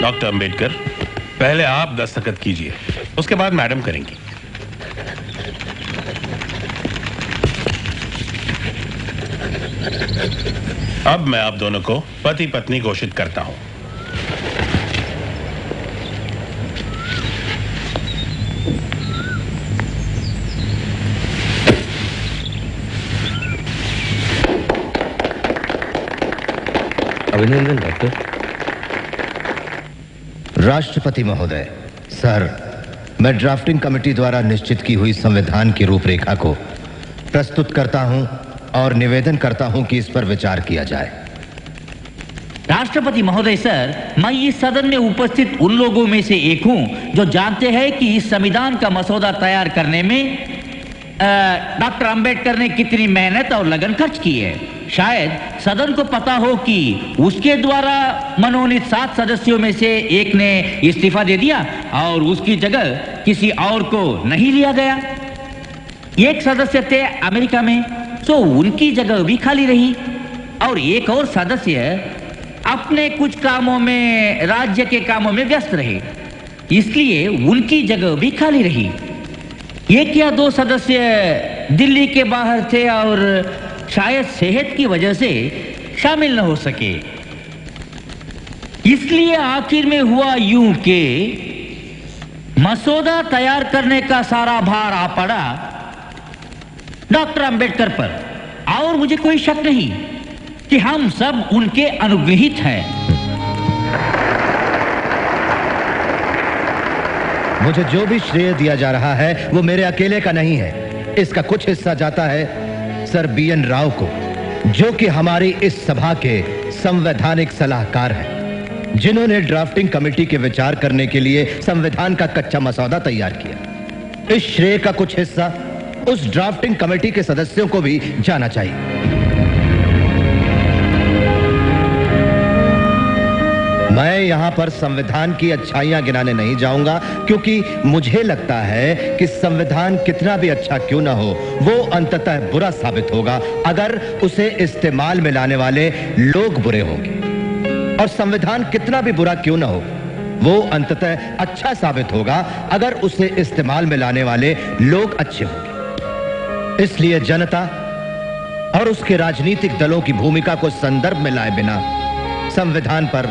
डॉक्टर अंबेडकर, पहले आप दस्तखत कीजिए, उसके बाद मैडम करेंगी। अब मैं आप दोनों को पति पत्नी घोषित करता हूं। अभिनंदन डॉक्टर। राष्ट्रपति महोदय, सर, मैं ड्राफ्टिंग कमेटी द्वारा निश्चित की हुई संविधान की रूपरेखा को प्रस्तुत करता हूं और निवेदन करता हूं कि इस पर विचार किया जाए। राष्ट्रपति महोदय सर, मैं इस सदन में उपस्थित उन लोगों में से एक हूं जो जानते हैं कि इस संविधान का मसौदा तैयार करने में डॉक्टर अंबेडकर ने कितनी मेहनत और लगन खर्च की है। शायद सदन को पता हो कि उसके द्वारा मनोनीत 7 सदस्यों में से एक ने इस्तीफा दे दिया और उसकी जगह किसी और को नहीं लिया गया। एक सदस्य थे अमेरिका में, तो उनकी जगह भी खाली रही, और एक और सदस्य अपने कुछ कामों में, राज्य के कामों में व्यस्त रहे, इसलिए उनकी जगह भी खाली रही। एक या 2 सदस्य दिल्ली के बाहर थे और शायद सेहत की वजह से शामिल न हो सके। इसलिए आखिर में हुआ यूं कि मसौदा तैयार करने का सारा भार आ पड़ा डॉक्टर अंबेडकर पर, और मुझे कोई शक नहीं कि हम सब उनके अनुग्रहित हैं। मुझे जो भी श्रेय दिया जा रहा है वो मेरे अकेले का नहीं है। इसका कुछ हिस्सा जाता है सर BN राव को, जो कि हमारी इस सभा के संवैधानिक सलाहकार हैं, जिन्होंने ड्राफ्टिंग कमेटी के विचार करने के लिए संविधान का कच्चा मसौदा तैयार किया। इस श्रेय का कुछ हिस्सा उस ड्राफ्टिंग कमेटी के सदस्यों को भी जाना चाहिए। मैं यहां पर संविधान की अच्छाइयां गिनाने नहीं जाऊंगा, क्योंकि मुझे लगता है कि संविधान कितना भी अच्छा क्यों ना हो, वो अंततः बुरा साबित होगा अगर उसे इस्तेमाल में लाने वाले लोग बुरे होंगे, और संविधान कितना भी बुरा क्यों ना हो, वो अंततः अच्छा साबित होगा अगर उसे इस्तेमाल में लाने वाले लोग अच्छे होंगे। इसलिए जनता और उसके राजनीतिक दलों की भूमिका को संदर्भ में लाए बिना संविधान पर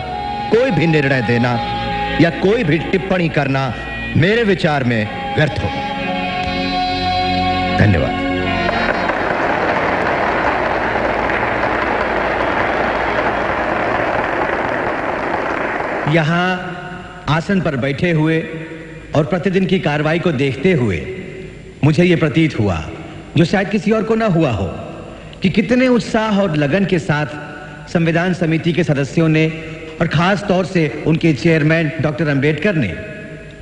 कोई भी निर्णय देना या कोई भी टिप्पणी करना मेरे विचार में व्यर्थ होगा। धन्यवाद। यहां आसन पर बैठे हुए और प्रतिदिन की कार्रवाई को देखते हुए मुझे यह प्रतीत हुआ, जो शायद किसी और को ना हुआ हो, कि कितने उत्साह और लगन के साथ संविधान समिति के सदस्यों ने और खास तौर से उनके चेयरमैन डॉक्टर अंबेडकर ने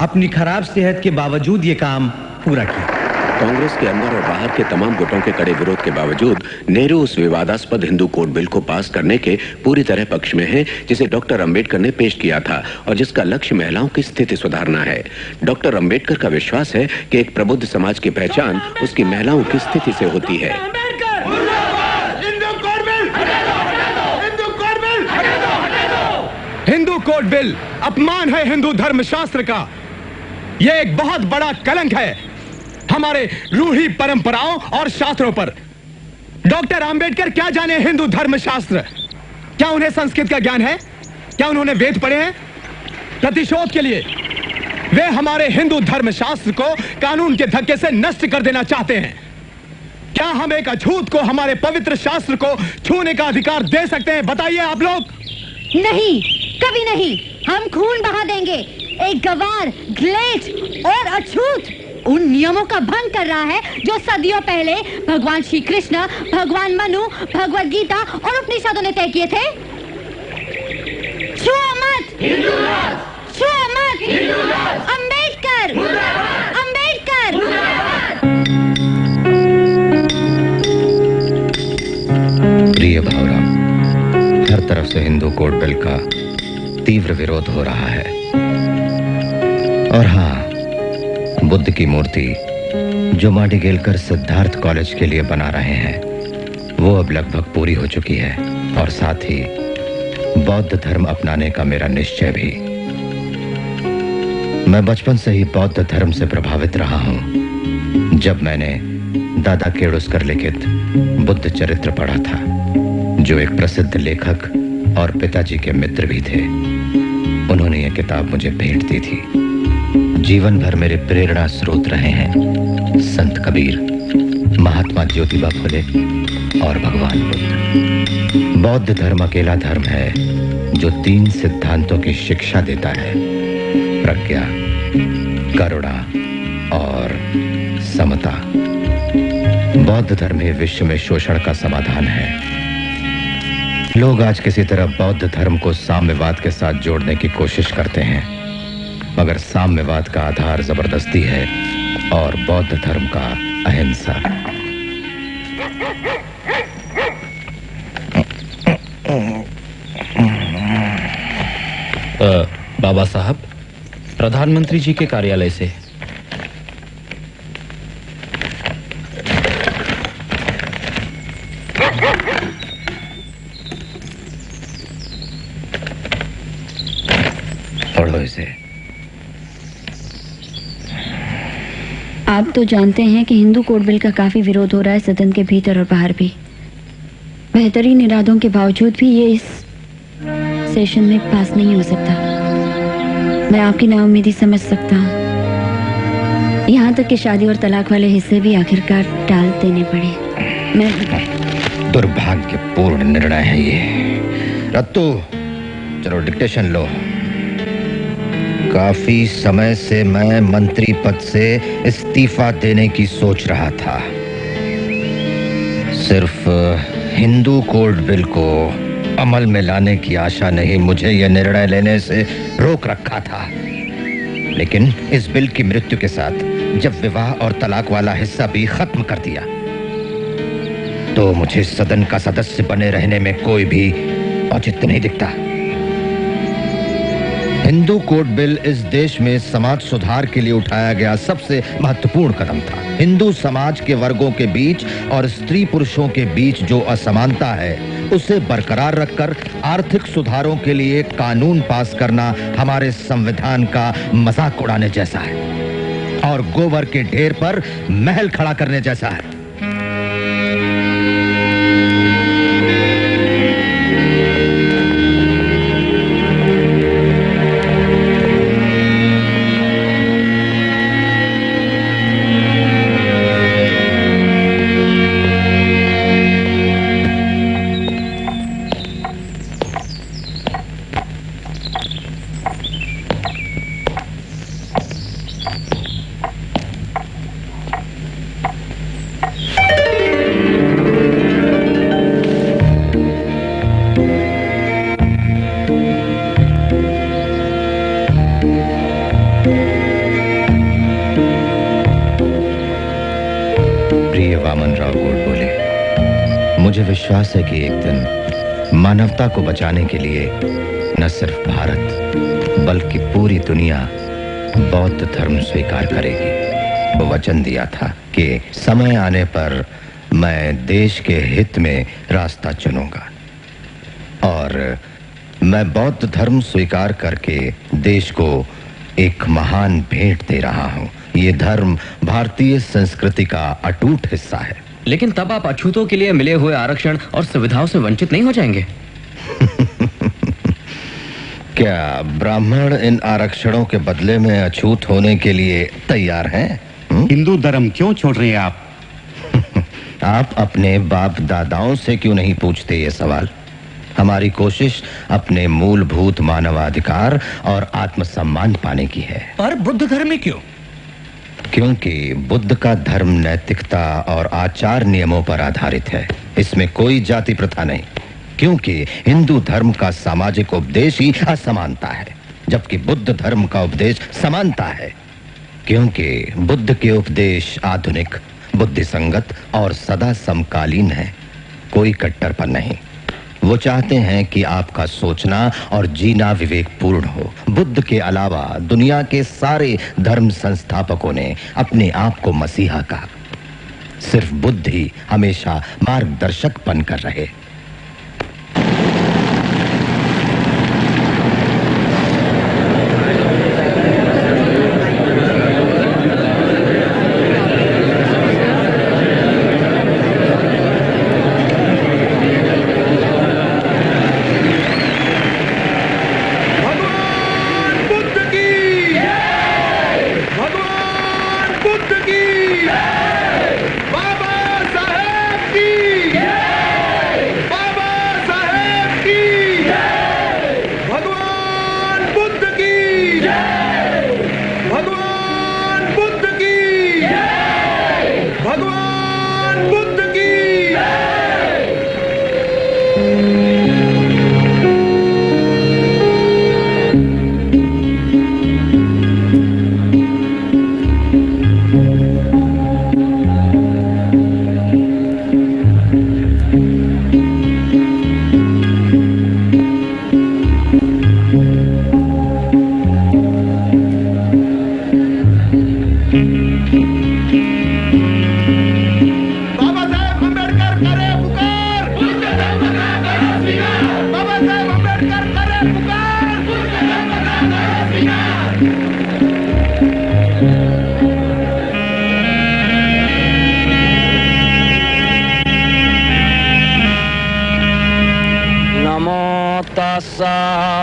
अपनी खराब सेहत के बावजूद ये काम पूरा किया। कांग्रेस के अंदर और बाहर के तमाम गुटों के कड़े विरोध के बावजूद नेहरू उस विवादास्पद हिंदू कोड बिल को पास करने के पूरी तरह पक्ष में है, जिसे डॉक्टर अंबेडकर ने पेश किया था और जिसका लक्ष्य महिलाओं की स्थिति सुधारना है। डॉक्टर अंबेडकर का विश्वास है कि एक प्रबुद्ध समाज की पहचान उसकी महिलाओं की स्थिति से होती है। हिंदू कोड बिल अपमान है हिंदू धर्मशास्त्र का। यह एक बहुत बड़ा कलंक है हमारे रूढ़ी परंपराओं और शास्त्रों पर। डॉक्टर अंबेडकर क्या जाने हिंदू धर्मशास्त्र? क्या उन्हें संस्कृत का ज्ञान है? क्या उन्होंने वेद पढ़े हैं? प्रतिशोध के लिए वे हमारे हिंदू धर्मशास्त्र को कानून के धक्के से नष्ट कर देना चाहते हैं। क्या हम एक अछूत को हमारे पवित्र शास्त्र को छूने का अधिकार दे सकते हैं? बताइए आप लोग। नहीं, कभी नहीं। हम खून बहा देंगे। एक गवार, ग्लेट और अछूत उन नियमों का भंग कर रहा है जो सदियों पहले भगवान श्री कृष्ण, भगवान मनु, भगवद गीता और उपनिषदों ने तय किए थे। छुओ मत, छुओ मत। अंबेडकर, अंबेडकर। प्रिय भावराम, हर तरफ से हिंदू कोड बिल का तीव्र विरोध हो रहा है। और हाँ, बुद्ध की मूर्ति जो माडिगेलकर सिद्धार्थ कॉलेज के लिए बना रहे हैं, वो अब लगभग पूरी हो चुकी है, और साथ ही बौद्ध धर्म अपनाने का मेरा निश्चय भी। मैं बचपन से ही बौद्ध धर्म से प्रभावित रहा हूं। जब मैंने दादा केड़ुस्कर लिखित बुद्ध चरित्र पढ़ा था, जो एक प्रसिद्ध लेखक और पिताजी के मित्र भी थे, उन्होंने यह किताब मुझे भेंट दी थी। जीवन भर मेरे प्रेरणा स्रोत रहे हैं संत कबीर, महात्मा ज्योतिबा फुले और भगवान बुद्ध। बौद्ध धर्म अकेला धर्म है जो 3 सिद्धांतों की शिक्षा देता है: प्रज्ञा, करुणा और समता। बौद्ध धर्म ही विश्व में शोषण का समाधान है। लोग आज किसी तरह बौद्ध धर्म को साम्यवाद के साथ जोड़ने की कोशिश करते हैं, मगर साम्यवाद का आधार जबरदस्ती है और बौद्ध धर्म का अहिंसा। बाबा साहब, प्रधानमंत्री जी के कार्यालय से। पढ़ो इसे। आप तो जानते हैं कि हिंदू कोड बिल का काफी विरोध हो रहा है सदन के भीतर और बाहर भी। बेहतरीन इरादों के बावजूद भी ये इस सेशन में पास नहीं हो सकता। मैं आपकी नाउम्मीदी समझ सकता हूँ। यहाँ तक कि शादी और तलाक वाले हिस्से भी आखिरकार टाल देने पड़े। मैं दुर्भाग्यपूर्ण निर्णय है ये। रत्तू, चलो डिक्टेशन लो। काफी समय से मैं मंत्री पद से इस्तीफा देने की सोच रहा था। सिर्फ हिंदू कोड बिल को अमल में लाने की आशा ने ही मुझे यह निर्णय लेने से रोक रखा था। लेकिन इस बिल की मृत्यु के साथ जब विवाह और तलाक वाला हिस्सा भी खत्म कर दिया तो मुझे सदन का सदस्य बने रहने में कोई भी औचित्य नहीं दिखता। हिंदू कोड बिल इस देश में समाज सुधार के लिए उठाया गया सबसे महत्वपूर्ण कदम था। हिंदू समाज के वर्गों के बीच और स्त्री पुरुषों के बीच जो असमानता है उसे बरकरार रखकर आर्थिक सुधारों के लिए कानून पास करना हमारे संविधान का मजाक उड़ाने जैसा है और गोबर के ढेर पर महल खड़ा करने जैसा है। मुझे विश्वास है कि एक दिन मानवता को बचाने के लिए न सिर्फ भारत बल्कि पूरी दुनिया बौद्ध धर्म स्वीकार करेगी। वो वचन दिया था कि समय आने पर मैं देश के हित में रास्ता चुनूंगा और मैं बौद्ध धर्म स्वीकार करके देश को एक महान भेंट दे रहा हूं। ये धर्म भारतीय संस्कृति का अटूट हिस्सा है। लेकिन तब आप अछूतों के लिए मिले हुए आरक्षण और सुविधाओं से वंचित नहीं हो जाएंगे? क्या ब्राह्मण इन आरक्षणों के बदले में अछूत होने के लिए तैयार हैं? हिंदू धर्म क्यों छोड़ रहे हैं आप? आप अपने बाप दादाओं से क्यों नहीं पूछते ये सवाल? हमारी कोशिश अपने मूलभूत मानवाधिकार और आत्मसम्मान पाने की है। पर बुद्ध धर्म में क्यों? क्योंकि बुद्ध का धर्म नैतिकता और आचार नियमों पर आधारित है। इसमें कोई जाति प्रथा नहीं। क्योंकि हिंदू धर्म का सामाजिक उपदेश ही असमानता है जबकि बुद्ध धर्म का उपदेश समानता है। क्योंकि बुद्ध के उपदेश आधुनिक, बुद्धिसंगत और सदा समकालीन है, कोई कट्टरपन नहीं। वो चाहते हैं कि आपका सोचना और जीना विवेकपूर्ण हो। बुद्ध के अलावा दुनिया के सारे धर्म संस्थापकों ने अपने आप को मसीहा कहा। सिर्फ बुद्ध ही हमेशा मार्गदर्शक बनकर रहे।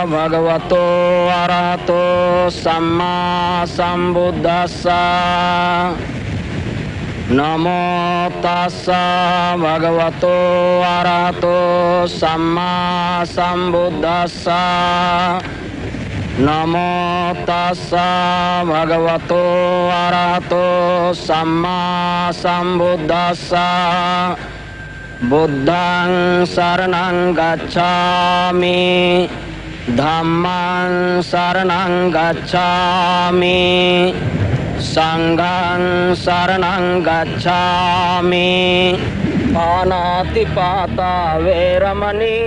भगवतो अरहतो सम्मा संबुद्धस्सा। नमो तस्सा भगवतो अरहतो सम्मा संबुद्धस्सा। नमो तस्सा भगवतो अरहतो सम्मा संबुद्धस्सा। बुद्धं शरणं गच्छामि धम्मं शरणं गच्छामि संघं शरणं गच्छामि पानातिपाता वैरमणि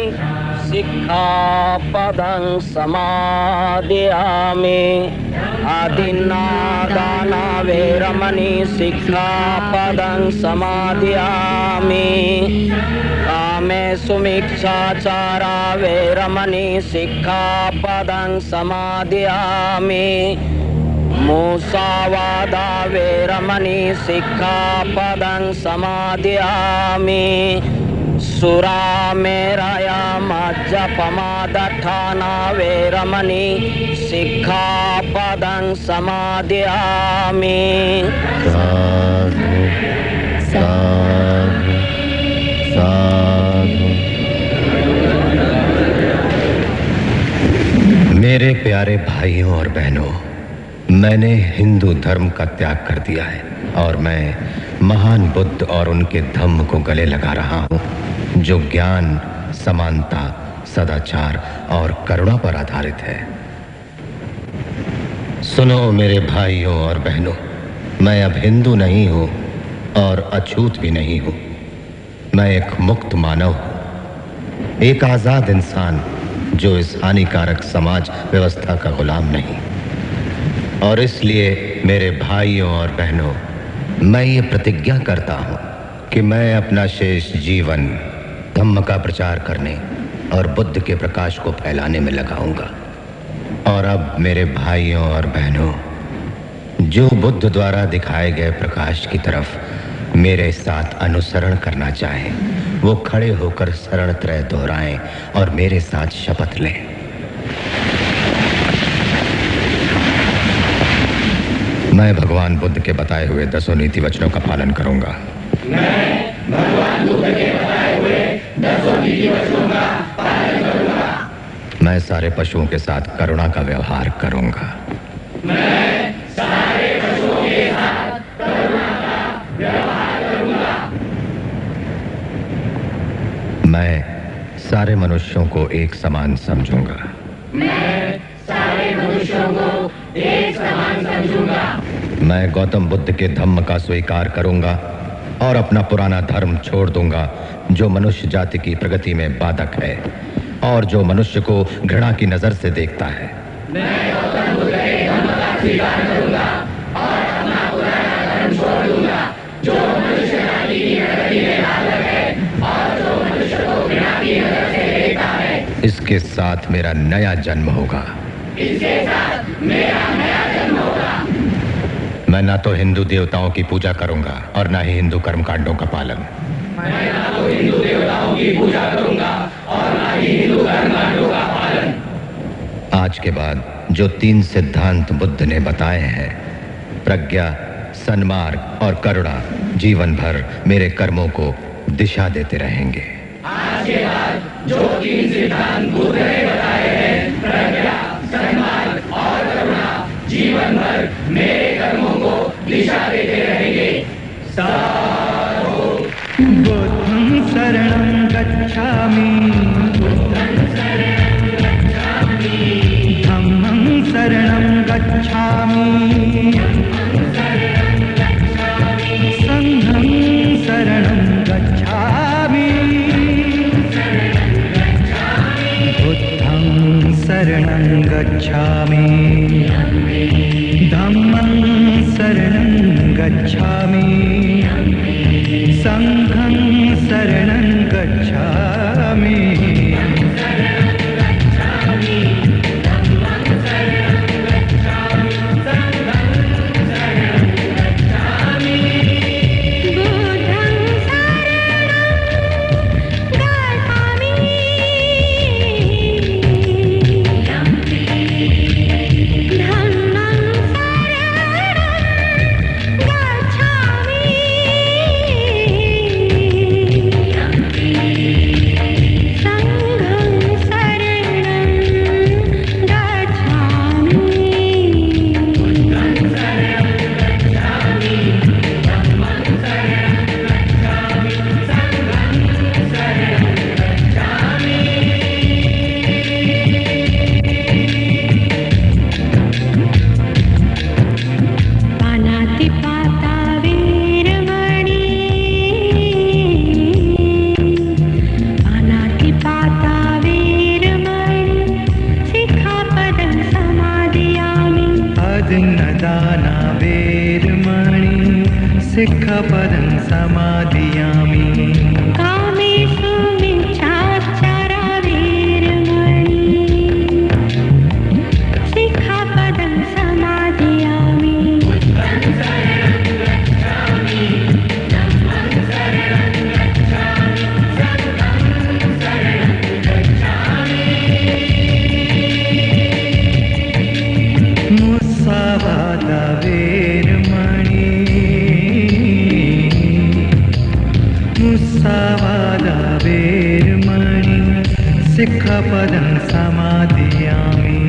सिक्खापदं समादयामि आदिन्नादाना वैरमणि सिक्खापदं समादयामि कामेषु मिच्छाचारा वैरमणि सिक्खापदं समादयामि मुसावादा वैरमणि सिक्खापदं समादयामि सुरामेरया मज्जपमादठाना वैरमणि सिक्खापदं समादयामि मेरे प्यारे भाइयों और बहनों, मैंने हिंदू धर्म का त्याग कर दिया है और मैं महान बुद्ध और उनके धम्म को गले लगा रहा हूँ, जो ज्ञान, समानता, सदाचार और करुणा पर आधारित है। सुनो मेरे भाइयों और बहनों, मैं अब हिंदू नहीं हूँ और अछूत भी नहीं हूँ। मैं एक मुक्त मानव हूँ, एक आजाद इंसान जो इस हानिकारक समाज व्यवस्था का गुलाम नहीं। और इसलिए मेरे भाइयों और बहनों, मैं ये प्रतिज्ञा करता हूँ कि मैं अपना शेष जीवन धम्म का प्रचार करने और बुद्ध के प्रकाश को फैलाने में लगाऊंगा। और अब मेरे भाइयों और बहनों, जो बुद्ध द्वारा दिखाए गए प्रकाश की तरफ मेरे साथ अनुसरण करना चाहें, वो खड़े होकर शरण त्रय दोहराएं और मेरे साथ शपथ लें। मैं भगवान बुद्ध के बताए हुए 10 नीति वचनों का पालन करूंगा। मैं भगवान बुद्ध के बताए हुए 10 नीति वचनों का पालन करूंगा। मैं सारे पशुओं के साथ करुणा का व्यवहार करूंगा। मैं सारे पशुओं के साथ करुणा का व्यवहार करूंगा। मैं सारे मनुष्यों को एक समान समझूंगा। मैं सारे मनुष्यों को एक समान समझूंगा। मैं गौतम बुद्ध के धम्म का स्वीकार करूंगा और अपना पुराना धर्म छोड़ दूंगा, जो मनुष्य जाति की प्रगति में बाधक है और जो मनुष्य को घृणा की नजर से देखता है। मैं गौतम बुद्ध के धम्म का स्वीकार करूंगा और अपना पुराना धर्म छोड़ दूंगा, जो मनुष्य जाति की प्रगति में बाधक है और जो मनुष्य को घृणा की नजर से देखता है। इसके साथ मेरा नया जन्म होगा। इसके साथ मेरा नया जन्म होगा। मैं ना तो हिंदू देवताओं की पूजा करूंगा और ना ही हिंदू कर्मकांडों का पालन। मैं ना तो हिंदू देवताओं की पूजा करूंगा और ना ही हिंदू कर्मकांडों का पालन। आज के बाद जो 3 सिद्धांत बुद्ध ने बताए हैं, प्रज्ञा, सन्मार्ग और करुणा, जीवन भर मेरे कर्मों को दिशा देते रहेंगे। आज के बाद जो 3 सिद्धांत बुद्ध ने बताए हैं, प्रज्ञा, सन्मार्ग और करुणा, जीवन भर मेरे कर्मों को दिशा देते रहेंगे। साधु बुद्धं शरणं गच्छामि, धम्मं शरणं गच्छामि, संघं शरणं गच्छामि, बुद्धं शरणं गच्छामि, धम्मं शरणं गच्छामि, संघं शरणं गच्छामि। सिक्खपदं समादियामि कामेषु मिच्छाचारा वीरमणि सिक्खपदं समादियामि मुस्सावादा वीरमणि मुस्सावादा वीरमणि सिक्खपदं समादियामि